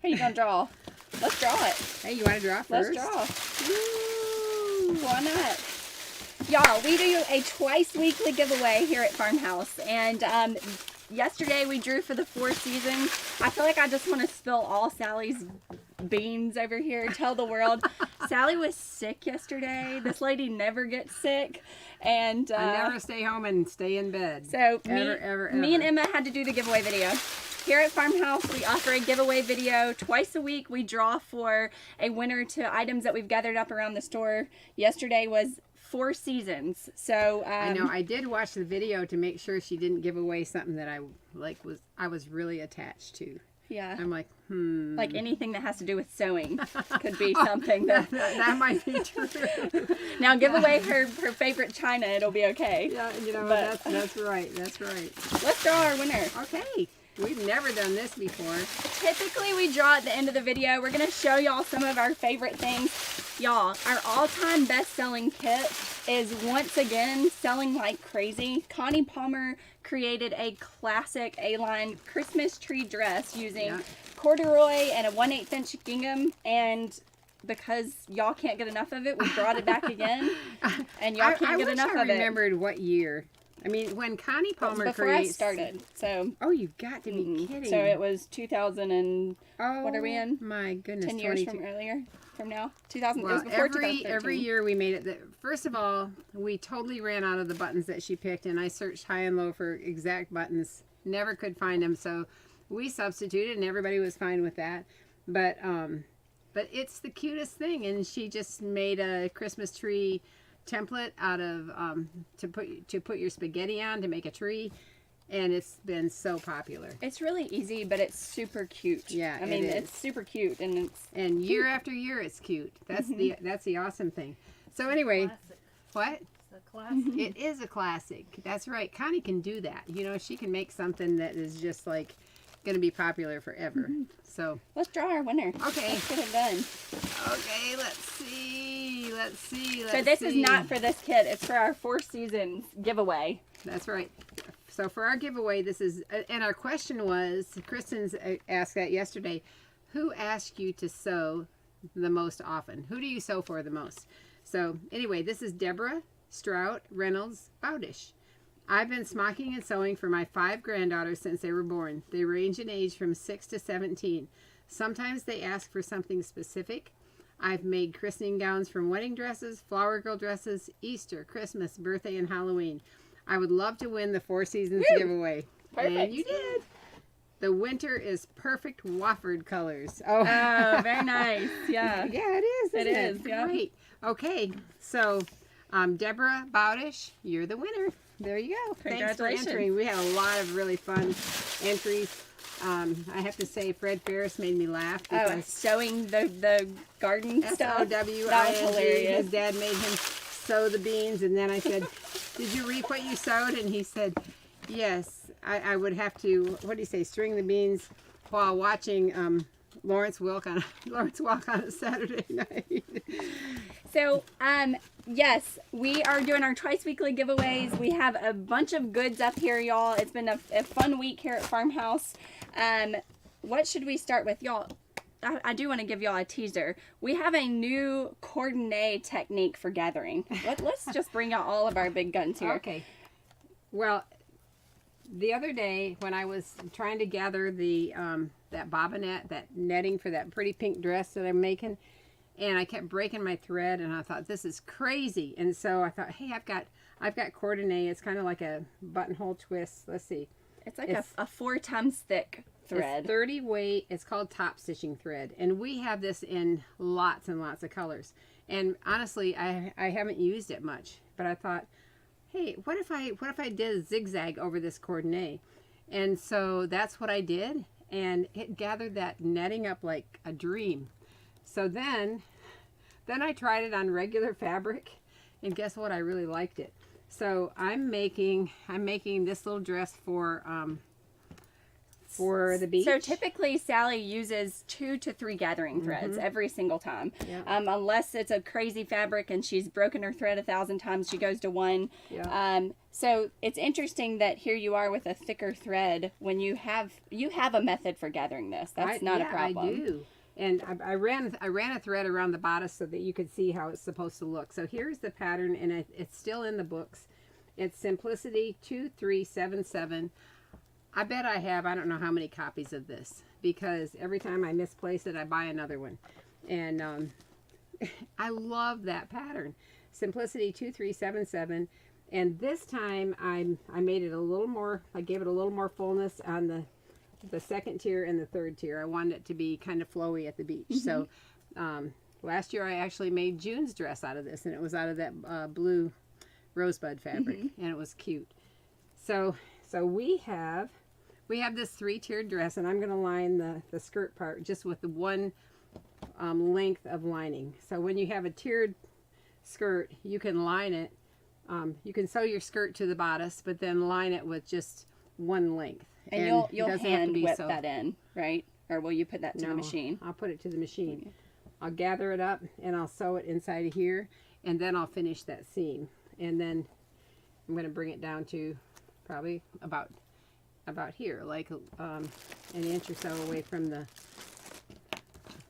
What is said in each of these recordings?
What are you gonna draw? Let's draw it. Hey, you want to draw first? Let's draw. Woo! Why not? Y'all, we do a twice weekly giveaway here at Farmhouse, and yesterday we drew for the 4 seasons. I feel like I just want to spill all Sally's beans over here. Tell the world. Sally was sick yesterday. This lady never gets sick, and I never stay home and stay in bed. So ever. Me and Emma had to do the giveaway video. Here at Farmhouse, we offer a giveaway video twice a week. We draw for a winner to items that we've gathered up around the store. Yesterday was 4 seasons. So I know I did watch the video to make sure she didn't give away something that I was really attached to. Yeah. I'm like, Like anything that has to do with sewing could be something that might be true. Now give away her favorite china. It'll be okay. Yeah, you know, that's right. That's right. Let's draw our winner. Okay. We've never done this before. Typically we draw at the end of the video. We're going to show y'all some of our favorite things. Y'all, our all-time best-selling kit is once again selling like crazy. Connie Palmer created a classic A-line Christmas tree dress using corduroy and a 1/8 inch gingham, and because y'all can't get enough of it, we brought it back again, and y'all can't get enough of it. I remembered what year. I mean, when Connie Palmer before I started, so. Oh, you've got to be kidding. So it was 2000 and, what are we in? My goodness. 10 years from earlier, from now? 2000, well, it was before 2013. Every year we made it. First of all, we totally ran out of the buttons that she picked, and I searched high and low for exact buttons. Never could find them, so we substituted, and everybody was fine with that. But it's the cutest thing, and she just made a Christmas tree template out of to put your spaghetti on to make a tree, and it's been so popular. It's really easy, but it's super cute. Yeah, I mean it's super cute, and year after year it's cute. That's the awesome thing. So anyway, what? It's a classic. It is a classic. That's right. Connie can do that. You know, she can make something that is just like going to be popular forever. So let's draw our winner. Okay. Let's get it done. Okay, let's see. So this is not for this kit. It's for our 4 seasons giveaway. That's right. So for our giveaway, this is, and our question was, Kristen's asked that yesterday, who asked you to sew the most often? Who do you sew for the most? So anyway, this is Deborah Strout Reynolds Bowdish. I've been smocking and sewing for my 5 granddaughters since they were born. They range in age from 6 to 17. Sometimes they ask for something specific. I've made christening gowns from wedding dresses, flower girl dresses, Easter, Christmas, birthday, and Halloween. I would love to win the 4 seasons giveaway. Perfect. And you did. The winter is perfect Wofford colors. Oh, very nice. Yeah. Yeah, it is. It is. Yeah. Great. Okay, so Deborah Bowdish, you're the winner. There you go. Thanks for entering. We had a lot of really fun entries. I have to say, Fred Ferris made me laugh because sewing the garden stuff. That was hilarious. His dad made him sow the beans, and then I said, "Did you reap what you sowed?" And he said, "Yes, I would have to." What do you say? String the beans while watching Lawrence walk on a Saturday night. So, yes, we are doing our twice weekly giveaways. We have a bunch of goods up here, y'all. It's been a fun week here at Farmhouse. What should we start with, y'all? I do want to give y'all a teaser. We have a new coordinate technique for gathering. Let's just bring out all of our big guns here. Okay. Well, the other day when I was trying to gather the that bobinette, that netting for that pretty pink dress that I'm making, and I kept breaking my thread, and I thought, this is crazy. And so I thought, hey, I've got coordinate. It's kind of like a buttonhole twist. Let's see. It's like a 4 times thick thread. It's 30 weight. It's called top stitching thread, and we have this in lots and lots of colors. And honestly, I haven't used it much, but I thought, hey, what if I did a zigzag over this coordinate? And so that's what I did, and it gathered that netting up like a dream. So then I tried it on regular fabric, and guess what? I really liked it. So I'm making this little dress for for the beach. So typically Sally uses 2 to 3 gathering threads every single time. Yeah. Unless it's a crazy fabric and she's broken her thread 1,000 times, she goes to 1. Yeah. So it's interesting that here you are with a thicker thread when you have a method for gathering this. That's not a problem. I do. And I ran a thread around the bodice so that you could see how it's supposed to look. So here's the pattern, and it's still in the books. It's Simplicity 2377. I bet I have, I don't know how many copies of this, because every time I misplace it, I buy another one. And I love that pattern. Simplicity 2377. And this time I made it a little more, I gave it a little more fullness on the second tier and the third tier. I wanted it to be kind of flowy at the beach. So last year I actually made June's dress out of this, and it was out of that blue rosebud fabric, and it was cute. So we have this 3-tiered dress, and I'm going to line the skirt part just with the one length of lining. So when you have a tiered skirt, you can line it. You can sew your skirt to the bodice, but then line it with just one length. And you'll hand whip that in, right? Or will you put that to the machine? I'll put it to the machine. Okay. I'll gather it up and I'll sew it inside of here, and then I'll finish that seam. And then I'm going to bring it down to probably about here, like an inch or so away from the...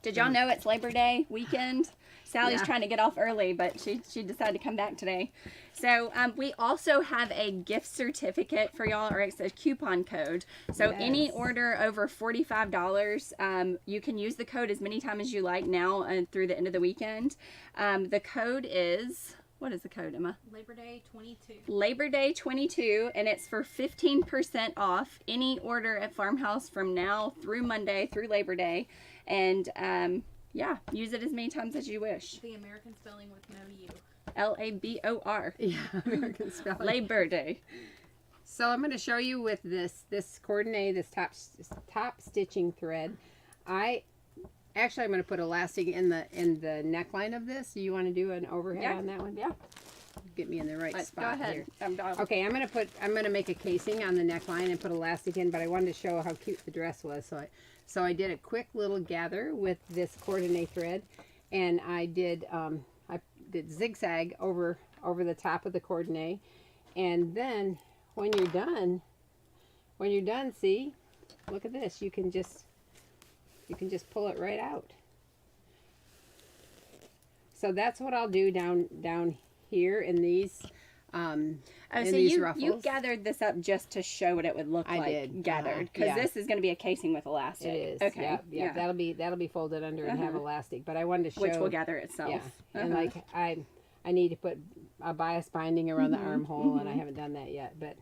Did y'all know it's Labor Day weekend? Sally's trying to get off early, but she decided to come back today. So we also have a gift certificate for y'all, or it's a coupon code. So any order over $45, you can use the code as many times as you like now and through the end of the weekend. The code is... What is the code, Emma? Labor Day 22. Labor Day 22, and it's for 15% off any order at Farmhouse from now through Monday through Labor Day. And yeah, use it as many times as you wish. The American spelling with no U. Labor. Yeah, American spelling. Labor Day. So I'm going to show you with this coordinate, this top stitching thread. Actually, I'm going to put elastic in the neckline of this. Do you want to do an overhead on that one? Yeah. Get me in the right spot. Go ahead. Here. Okay, I'm going to make a casing on the neckline and put elastic in, but I wanted to show how cute the dress was. So I did a quick little gather with this coordinate thread, and I did zigzag over the top of the coordinate, and then when you're done, see, look at this. You can just pull it right out. So that's what I'll do down here in these ruffles. You gathered this up just to show what it would look like gathered, because this is going to be a casing with elastic. It is. Okay. Yeah. That'll be folded under and have elastic. But I wanted to show, which will gather itself. Yeah. And like I need to put a bias binding around the armhole, and I haven't done that yet. But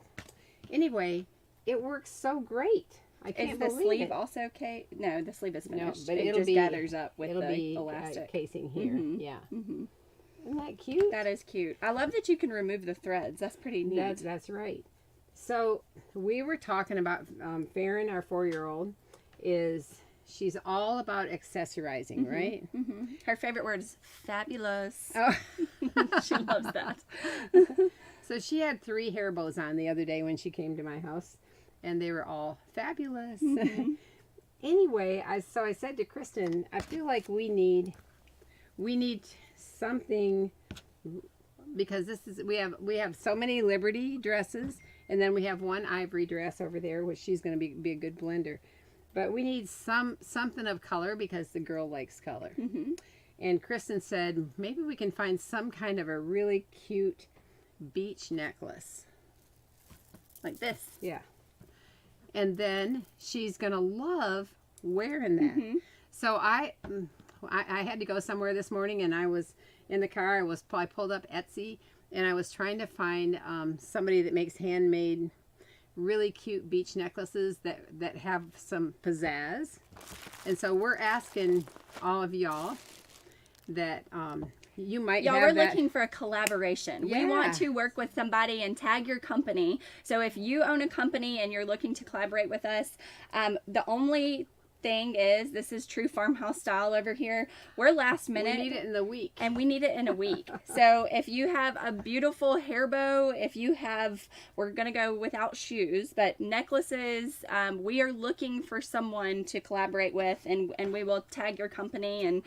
anyway, it works so great. I can't believe it. Is the sleeve also okay? No, the sleeve is finished. No, but it just gathers up with the elastic. Casing here. Yeah. Isn't that cute? That is cute. I love that you can remove the threads. That's pretty neat. That's right. So we were talking about Farron, our 4-year-old, she's all about accessorizing, right? Her favorite word is fabulous. Oh. She loves that. So she had 3 hair bows on the other day when she came to my house, and they were all fabulous. Anyway, I said to Crystin, I feel like we need something, because we have so many Liberty dresses, and then we have one ivory dress over there, which she's going to be a good blender. But we need something of color, because the girl likes color. And Crystin said maybe we can find some kind of a really cute beach necklace like this. Yeah. And then she's gonna love wearing that. So I had to go somewhere this morning, and I was in the car. I pulled up Etsy, and I was trying to find somebody that makes handmade, really cute beach necklaces that have some pizzazz. And so we're asking all of y'all that you might y'all have we're looking for a collaboration. We want to work with somebody and tag your company. So if you own a company and you're looking to collaborate with us, the only thing is, this is true farmhouse style over here. We're last minute. We need it in the week. And we need it in a week. So if you have a beautiful hair bow, if you have, we're going to go without shoes, but necklaces, we are looking for someone to collaborate with, and we will tag your company, and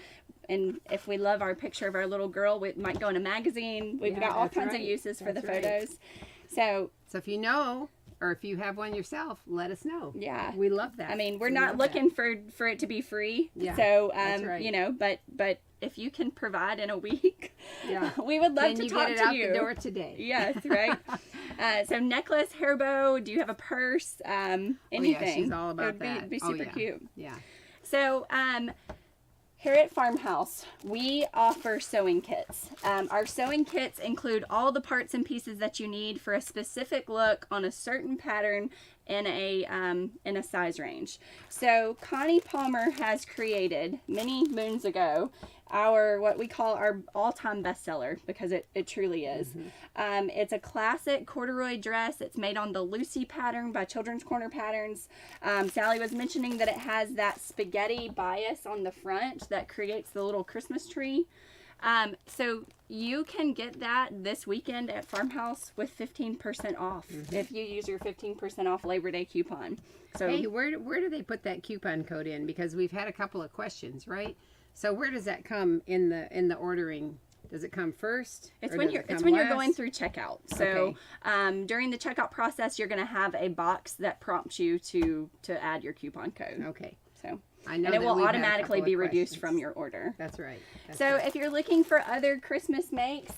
if we love our picture of our little girl, we might go in a magazine. We've got all kinds of uses for the photos. So if you know, or if you have one yourself, let us know. Yeah. We love that. I mean, we're not looking for it to be free. Yeah, so, that's right. you know, but if you can provide in a week, yeah, we would love then to you talk get it to out you. the door today. Yes, right. So necklace, hair bow, do you have a purse? Anything. Oh, yeah, she's all about it would that. be super cute. Yeah. So, here at Farmhouse, we offer sewing kits. Our sewing kits include all the parts and pieces that you need for a specific look on a certain pattern in a size range. So Connie Palmer has created many moons ago what we call our all-time bestseller, because it truly is. It's a classic corduroy dress. It's made on the Lucy pattern by Children's Corner Patterns. Sally was mentioning that it has that spaghetti bias on the front that creates the little Christmas tree. So you can get that this weekend at Farmhouse with 15% off if you use your 15% off Labor Day coupon. So hey, where do they put that coupon code in? Because we've had a couple of questions, right? So where does that come in the ordering? Does it come first? It's when you're going through checkout. So during the checkout process, you're going to have a box that prompts you to add your coupon code. Okay. So I know and it that will we've had a automatically couple be of reduced questions. from your order. That's right. That's So right. if you're looking for other Christmas makes,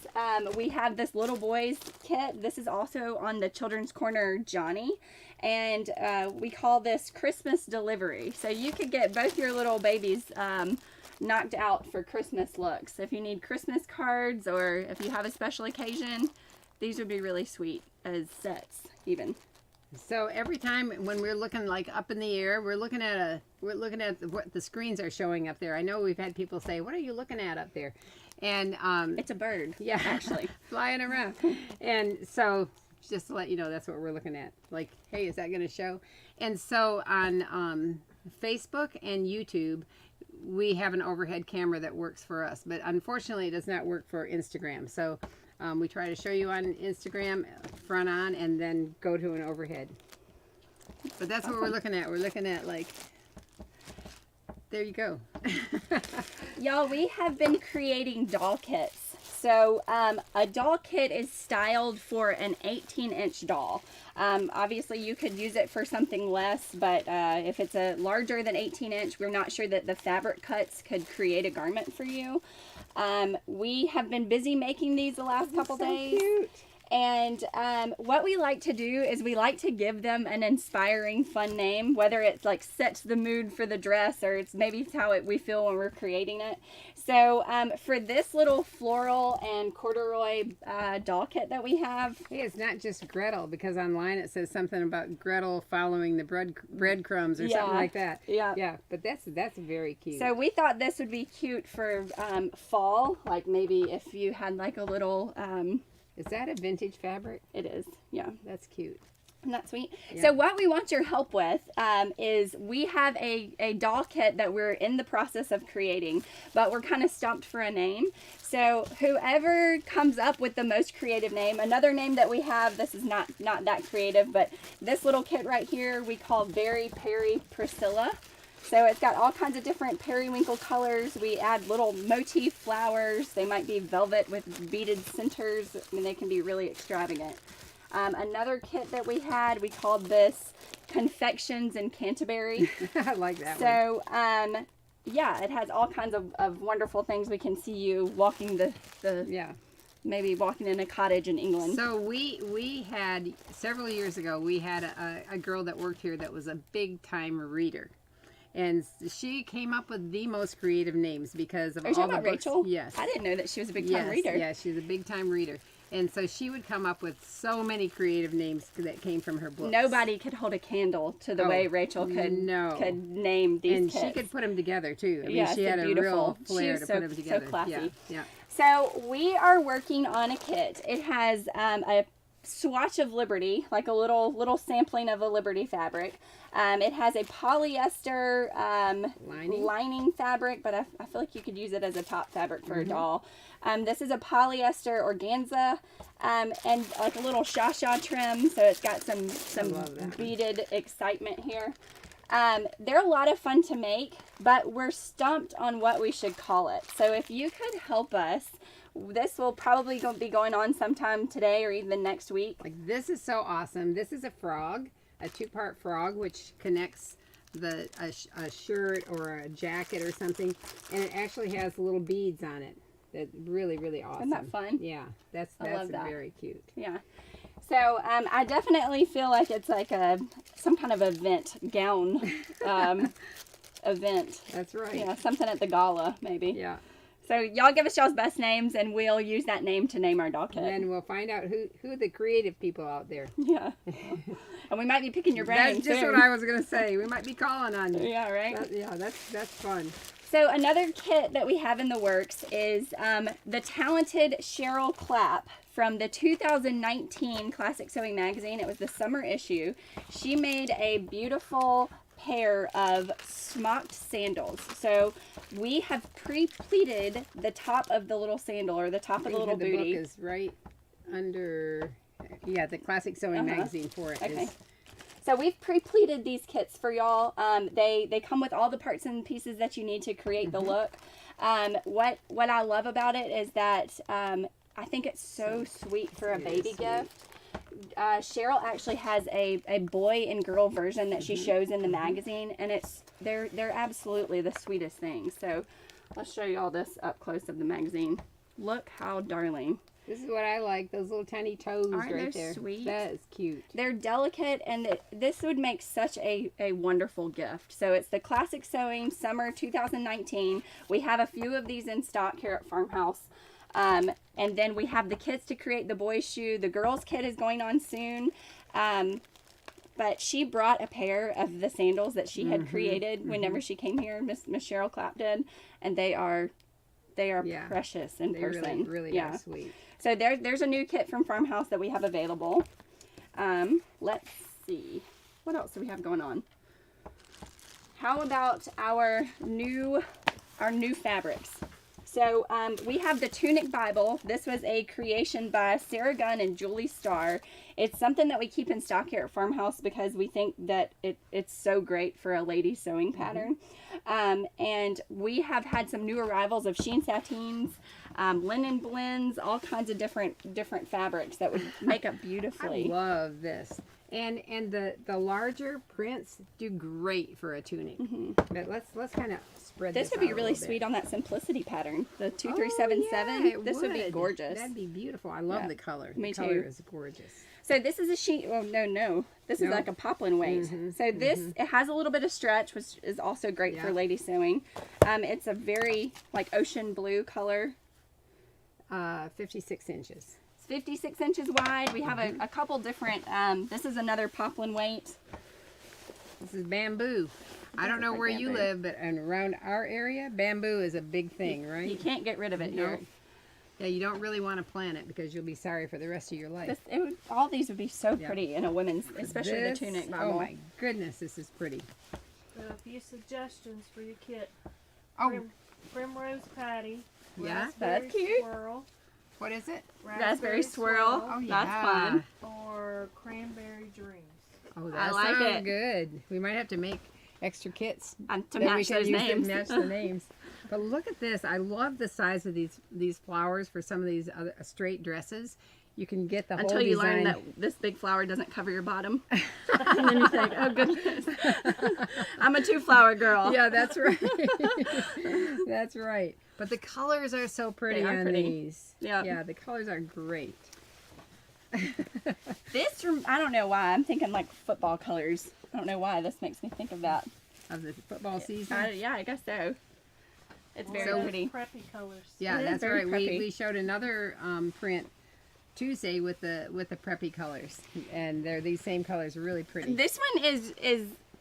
we have this little boys kit. This is also on the Children's Corner Johnny, and we call this Christmas delivery. So you could get both your little babies knocked out for Christmas looks. If you need Christmas cards, or if you have a special occasion, these would be really sweet as sets even. So every time when we're looking like up in the air, we're looking at what the screens are showing up there. I know we've had people say, "What are you looking at up there?" And it's a bird. yeah, actually flying around. And so just to let you know, that's what we're looking at. Like, hey, is that going to show? And so on Facebook and YouTube, we have an overhead camera that works for us, but unfortunately it does not work for Instagram. So we try to show you on Instagram front on and then go to an overhead. But that's what we're looking at. We're looking at, like, there you go. Y'all, we have been creating doll kits. So a doll kit is styled for an 18-inch doll. Obviously, you could use it for something less, but if it's a larger than 18-inch, we're not sure that the fabric cuts could create a garment for you. We have been busy making these the last couple days. Cute. And what we like to do is we like to give them an inspiring, fun name, whether it's like sets the mood for the dress, or it's maybe how we feel when we're creating it. So for this little floral and corduroy doll kit that we have. Hey, it's not just Gretel, because online it says something about Gretel following the breadcrumbs or something like that. Yeah. Yeah, but that's very cute. So we thought this would be cute for fall, like maybe if you had like a little... is that a vintage fabric? It is, yeah. That's cute. Isn't that sweet? Yeah. So what we want your help with is we have a doll kit that we're in the process of creating, but we're kind of stumped for a name. So whoever comes up with the most creative name, another name that we have, this is not that creative, but this little kit right here we call Very Perry Priscilla. So it's got all kinds of different periwinkle colors. We add little motif flowers. They might be velvet with beaded centers. I mean, they can be really extravagant. Another kit that we had, we called this Confections in Canterbury. I like that one. So, yeah, it has all kinds of wonderful things. We can see you walking yeah. Maybe walking in a cottage in England. So we had, several years ago, we had a girl that worked here that was a big time reader. And she came up with the most creative names because of all the books. Rachel? Yes. I didn't know that she was a big time reader. Yeah, she's a big time reader. And so she would come up with so many creative names that came from her books. Nobody could hold a candle to the way Rachel could name these kits. She could put them together too. I mean, yes, she had a real flair to so, put them together. So classy. Yeah. So we are working on a kit. It has a swatch of Liberty, like a little sampling of a Liberty fabric. It has a polyester lining fabric, but I feel like you could use it as a top fabric for a doll. This is a polyester organza, and like a little sha-sha trim, so it's got some beaded excitement here. They're a lot of fun to make, but we're stumped on what we should call it. So if you could help us, this will probably be going on sometime today or even next week. Like, this is so awesome. This is a frog, a 2-part frog, which connects a shirt or a jacket or something, and it actually has little beads on it. That's really, really awesome. Isn't that fun? Yeah, that's love that. very cute. Yeah. So I definitely feel like it's like some kind of event gown event. That's right. Yeah, something at the gala maybe. Yeah. So y'all give us y'all's best names, and we'll use that name to name our doll kit. And then we'll find out who the creative people out there. Yeah. And we might be picking your brain. That's just soon. what I was gonna say. We might be calling on you. Yeah, right. That's fun. So another kit that we have in the works is the talented Cheryl Clapp from the 2019 Classic Sewing Magazine. It was the summer issue. She made a beautiful pair of smocked sandals. So we have pre-pleated the top of the little sandal, or the top of the little booty. The book is right under, the Classic Sewing Magazine for it. Okay. So we've pre-pleated these kits for y'all. They come with all the parts and pieces that you need to create the look. What I love about it is that I think it's so sweet for a baby gift. Cheryl actually has a boy and girl version that she shows in the magazine, and they're absolutely the sweetest things. So let's show you all this up close of the magazine. Look how darling. This is what I like, those little tiny toes. Aren't right they there. sweet? That is cute. They're delicate, and this would make such a wonderful gift. So it's the Classic Sewing Summer 2019. We have a few of these in stock here at Farmhouse. And then we have the kits to create the boys' shoe. The girls' kit is going on soon. But she brought a pair of the sandals that she had created whenever she came here, Miss Cheryl Clapp did, and they are precious in person. Really are sweet. So there's a new kit from Farmhouse that we have available. Let's see. What else do we have going on? How about our new fabrics? So we have the Tunic Bible. This was a creation by Sarah Gunn and Julie Starr. It's something that we keep in stock here at Farmhouse because we think that it's so great for a lady sewing pattern. And we have had some new arrivals of sheen satines, linen blends, all kinds of different fabrics that would make up beautifully. I love this. And the larger prints do great for a tunic. But let's kind of spread this. This would be really sweet on that simplicity pattern, the 2377. This would be gorgeous. That'd be beautiful. I love the color. Me the color too. is gorgeous. So this is a sheet. Oh no! This is like a poplin weight. So this it has a little bit of stretch, which is also great for lady sewing. It's a very like ocean blue color. 56 inches. 56 inches wide. We have a couple different, this is another poplin weight. This is bamboo. I don't know where you live, but around our area, bamboo is a big thing, right? You can't get rid of it here. Yeah, you don't really want to plant it because you'll be sorry for the rest of your life. All these would be so pretty in a women's, especially the Tunic Bible. Oh my goodness, this is pretty. A few suggestions for your kit. Oh, Primrose patty. Yeah, that's cute. Swirl, what is it? Raspberry swirl. Oh yeah, That's fun. or cranberry dreams. Oh, that like sounds it. good. We might have to make extra kits To that match we can those use names. to match the names. But look at this. I love the size of these flowers for some of these other straight dresses. You can get the Until whole you design. learn that this big flower doesn't cover your bottom. And then you think, oh goodness. I'm a 2-flower girl. Yeah, that's right. That's right. But the colors are so pretty They are on pretty. these. Yeah. Yeah, the colors are great. This, I don't know why. I'm thinking like football colors. I don't know why. This makes me think of that. Of the football season. Yeah, I guess so. It's very So- pretty. Preppy colors. Yeah, It is that's very right. preppy. We showed another print Tuesday with the preppy colors, and they're these same colors, really pretty. This one is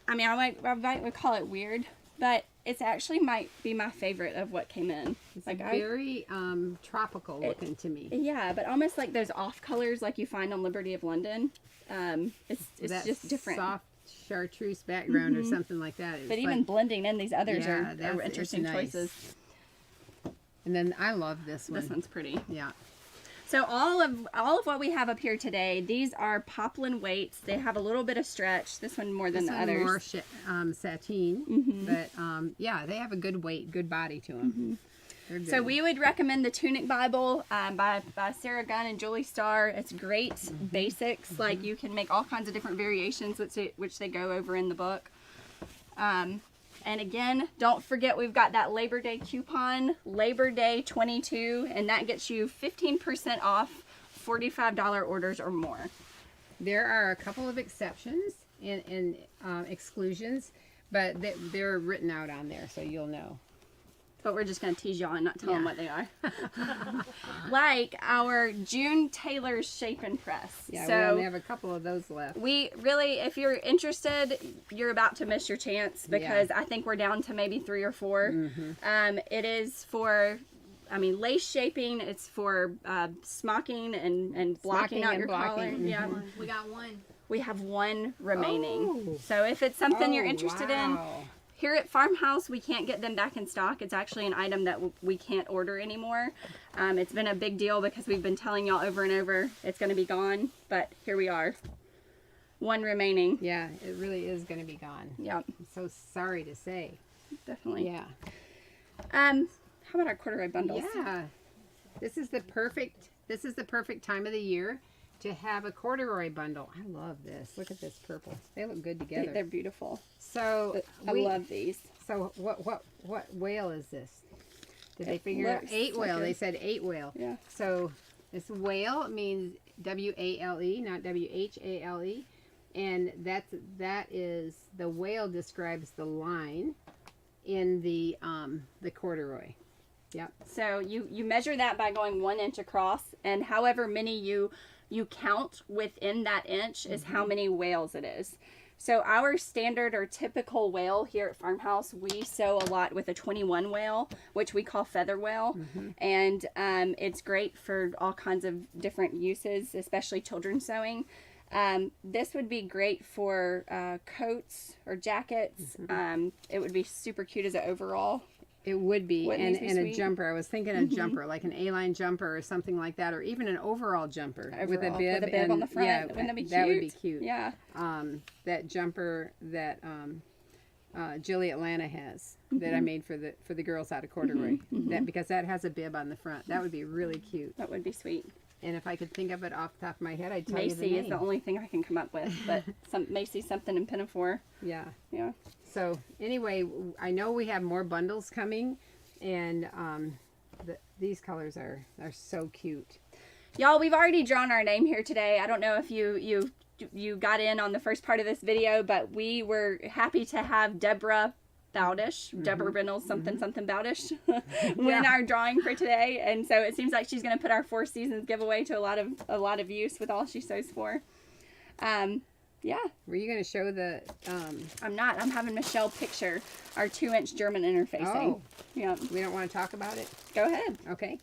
I mean, I might call it weird, but It's actually might be my favorite of what came in. It's Like very tropical looking to me. Yeah, but almost like those off colors like you find on Liberty of London. It's That just different. soft chartreuse background or something like that. It's But even like, blending in these others Yeah, are it's interesting nice. choices. and then I love this one. This one's pretty. Yeah. So all of what we have up here today, these are poplin weights. They have a little bit of stretch. This one more than This the one others. more sateen, but yeah, they have a good weight, good body to them. They're good. So we would recommend the Tunic Bible by Sarah Gunn and Julie Starr. It's great basics. Like you can make all kinds of different variations, which they go over in the book. And again, don't forget we've got that Labor Day coupon, Labor Day 22, and that gets you 15% off $45 orders or more. There are a couple of exceptions and exclusions, but they're written out on there, so you'll know. But we're just going to tease y'all and not tell them Yeah. what they are. Like our June Taylor's Shape and Press. Yeah, So we only have a couple of those left. we really, if you're interested, you're about to miss your chance because I think we're down to maybe 3 or 4. It is for, lace shaping. It's for smocking and blocking Smocking out and your blocking, collar. Yeah, We got one. we have one remaining. Oh. So if it's something you're interested in, wow. here at Farmhouse, we can't get them back in stock. It's actually an item that we can't order anymore. It's been a big deal because we've been telling y'all over and over it's going to be gone, but here we are. One remaining. Yeah, it really is going to be gone. Yep, I'm so sorry to say. definitely. Yeah. How about our corduroy bundles? Yeah. This is the perfect time of the year to have a corduroy bundle. I love this. Look at this purple. They look good together. They're beautiful. So I love these. So what whale is this? Did they figure out? looks 8 like whale. a- They said 8 whale. Yeah. So this whale means W-A-L-E, not W-H-A-L-E, and that is the whale describes the line in the corduroy. Yep. So you measure that by going 1 inch across, and however many you count within that inch is how many whales it is. So our standard or typical whale here at Farmhouse, we sew a lot with a 21 whale, which we call feather whale. And it's great for all kinds of different uses, especially children's sewing. This would be great for coats or jackets. It would be super cute as an overall. It would be, Wouldn't and, these be and a sweet? jumper. I was thinking a jumper, like an A-line jumper or something like that, or even an overall jumper with a Overall, bib, with a bib and, on the front. Yeah, Wouldn't that be cute? That would be cute. Yeah. That jumper that Jilly Atlanta has that I made for the girls out of corduroy. That because that has a bib on the front. That would be really cute. That would be sweet. And if I could think of it off the top of my head, I'd tell you the Macy name. is the only thing I can come up with, but Macy something in Pinafore. Yeah. Yeah. So anyway, I know we have more bundles coming, and these colors are so cute. Y'all, we've already drawn our name here today. I don't know if you got in on the first part of this video, but we were happy to have Deborah Bowdish, Deborah Reynolds, something Bowdish, win our drawing for today. And so it seems like she's going to put our 4 seasons giveaway to a lot of use with all she sews for. Yeah. Were you going to show the? I'm not. I'm having Michelle picture our 2-inch German interfacing. Oh. Yeah. We don't want to talk about it. Go ahead. Okay.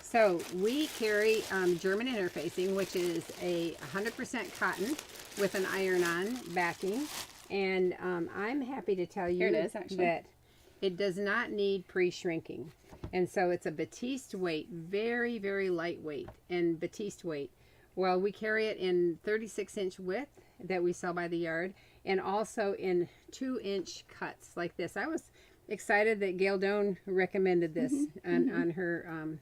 So we carry German interfacing, which is a 100% cotton with an iron-on backing. And I'm happy to tell you Here it is, actually. that it does not need pre-shrinking. And so it's a batiste weight, very, very lightweight and batiste weight. Well, we carry it in 36-inch width that we sell by the yard, and also in 2-inch cuts like this. I was excited that Gail Doan recommended this on her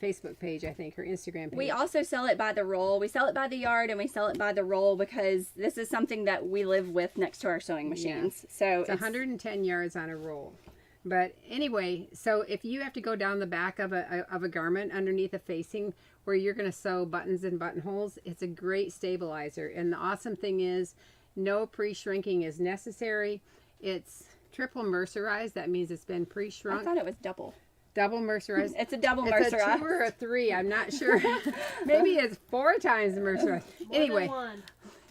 Facebook page, I think, her Instagram page. We also sell it by the roll. We sell it by the yard and we sell it by the roll because this is something that we live with next to our sewing machines. So it's 110 yards on a roll. But anyway, so if you have to go down the back of a garment underneath a facing where you're going to sew buttons and buttonholes, it's a great stabilizer. And the awesome thing is no pre-shrinking is necessary. It's triple mercerized. That means it's been I pre-shrunk. thought it was double. Double mercerized. It's a double It's a mercerized. 2 or a 3. I'm not sure. Maybe it's 4 times the mercerized. More Anyway, than one.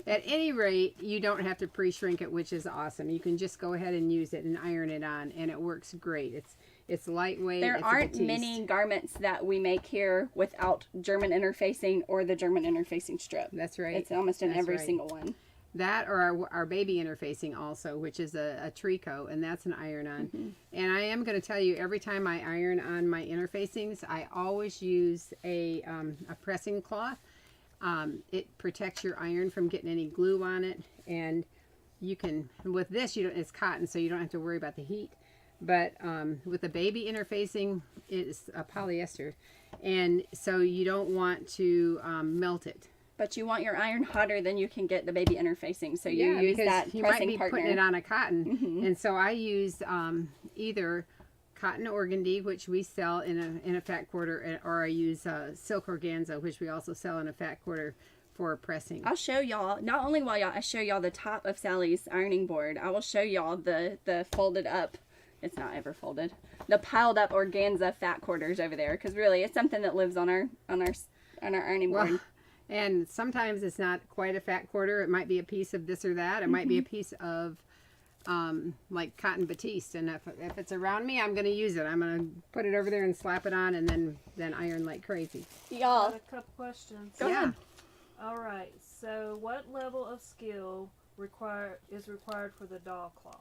at any rate, you don't have to pre-shrink it, which is awesome. You can just go ahead and use it and iron it on, and it works great. It's lightweight. There it's aren't Batiste. many garments that we make here without German interfacing or the German interfacing strip. That's right. It's almost in That's every right. single one. That or our baby interfacing also, which is a tricot, and that's an iron-on. And I am going to tell you, every time I iron on my interfacings, I always use a pressing cloth. It protects your iron from getting any glue on it, and you can, with this, it's cotton, so you don't have to worry about the heat. But with the baby interfacing, it's a polyester, and so you don't want to melt it. But you want your iron hotter than you can get the baby interfacing, so you use because that you might pressing be partner. putting it on a cotton, and so I use either cotton organdy, which we sell in a fat quarter, or I use silk organza, which we also sell in a fat quarter for pressing. I'll show y'all, not only while I show y'all the top of Sally's ironing board, I will show y'all the folded up, it's not ever folded, the piled up organza fat quarters over there, because really it's something that lives on our ironing board. And sometimes it's not quite a fat quarter. It might be a piece of this or that. It might be a piece of like cotton batiste. And if it's around me, I'm going to use it. I'm going to put it over there and slap it on, and then iron like crazy. Y'all, Got a couple questions. Go ahead. All right. So, what level of skill is required for the doll cloth?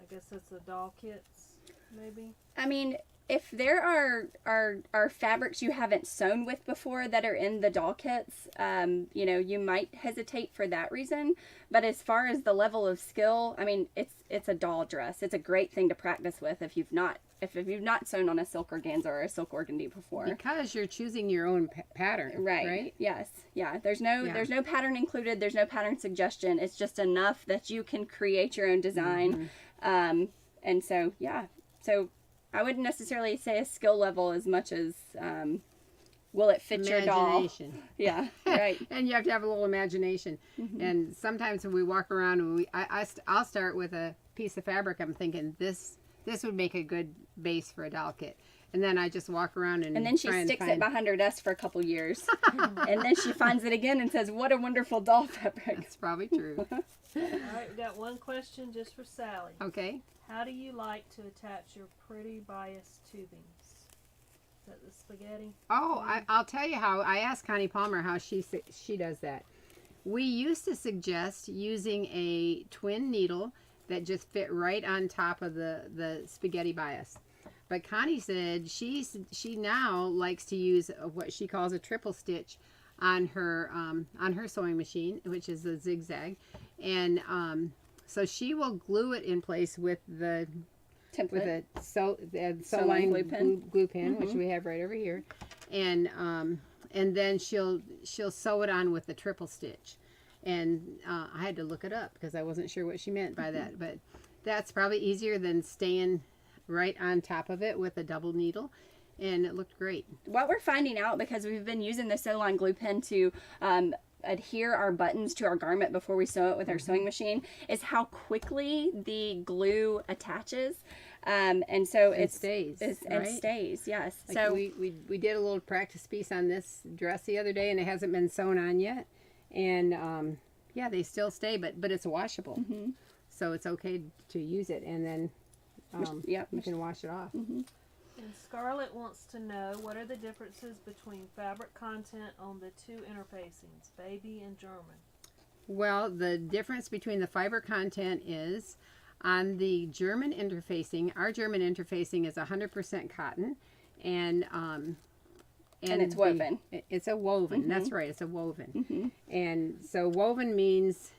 I guess it's the doll kits, maybe. I mean, if there are fabrics you haven't sewn with before that are in the doll kits, you know, you might hesitate for that reason. But as far as the level of skill, I mean, it's a doll dress. It's a great thing to practice with if you've not sewn on a silk organza or a silk organdy before. Because you're choosing your own pattern, right? Yes. Yeah. There's no pattern included. There's no pattern suggestion. It's just enough that you can create your own design. And so, yeah. So I wouldn't necessarily say a skill level as much as will it fit your doll? Yeah, right. And you have to have a little imagination. And sometimes when we walk around, and I'll start with a piece of fabric. I'm thinking this would make a good base for a doll kit. And then I just walk around and then she sticks it behind her desk for a couple years. And then she finds it again and says, "What a wonderful doll fabric." That's probably true. All right, we got one question just for Sally. Okay. How do you like to attach your pretty bias tubings? Is that the spaghetti? Oh, I'll tell you how. I asked Connie Palmer how she does that. We used to suggest using a twin needle that just fit right on top of the spaghetti bias. But Connie said she now likes to use what she calls a triple stitch on her sewing machine, which is a zigzag, and so she will glue it in place with the Template. with a sew line line glue pen, which we have right over here, and then she'll sew it on with the triple stitch. And I had to look it up because I wasn't sure what she meant by that, but that's probably easier than staying right on top of it with a double needle, and it looked great. What we're finding out, because we've been using the sew line glue pen to adhere our buttons to our garment before we sew it with our sewing machine, is how quickly the glue attaches, and so it stays. Right? It stays, yes. Like so we did a little practice piece on this dress the other day, and it hasn't been sewn on yet, and yeah, they still stay, but it's washable, so it's okay to use it, and then you can wash it off. And Scarlett wants to know, what are the differences between fabric content on the two interfacings, baby and German? Well, the difference between the fiber content is on the German interfacing. Our German interfacing is 100% cotton, and it's woven. It's a woven. That's right. It's a woven, and so woven means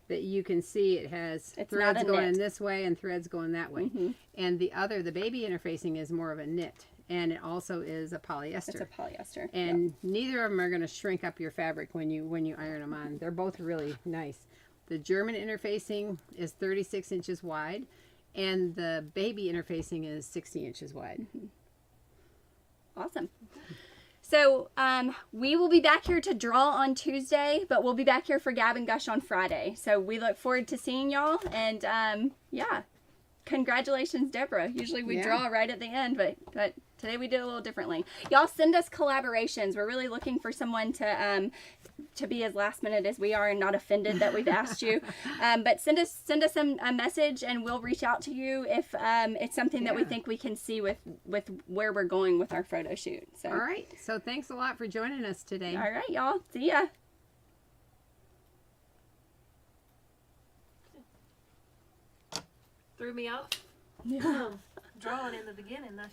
that you can see it has threads going in this way and threads going that way. And the baby interfacing is more of a knit, and it also is a polyester. It's a polyester. And neither of them are going to shrink up your fabric when you iron them on. They're both really nice. The German interfacing is 36 inches wide, and the baby interfacing is 60 inches wide. Awesome. So we will be back here to draw on Tuesday, but we'll be back here for Gab and Gush on Friday. So we look forward to seeing y'all, and yeah. congratulations, Deborah. Usually we Yeah. draw right at the end, but today we did a little differently. Y'all send us collaborations. We're really looking for someone to be as last minute as we are and not offended that we've asked you. But send us a message and we'll reach out to you if it's something that we Yeah. think we can see with where we're going with our photo shoot. So All right. So thanks a lot for joining us today. all right, y'all. See ya. Threw me off. Drawing in the beginning. That's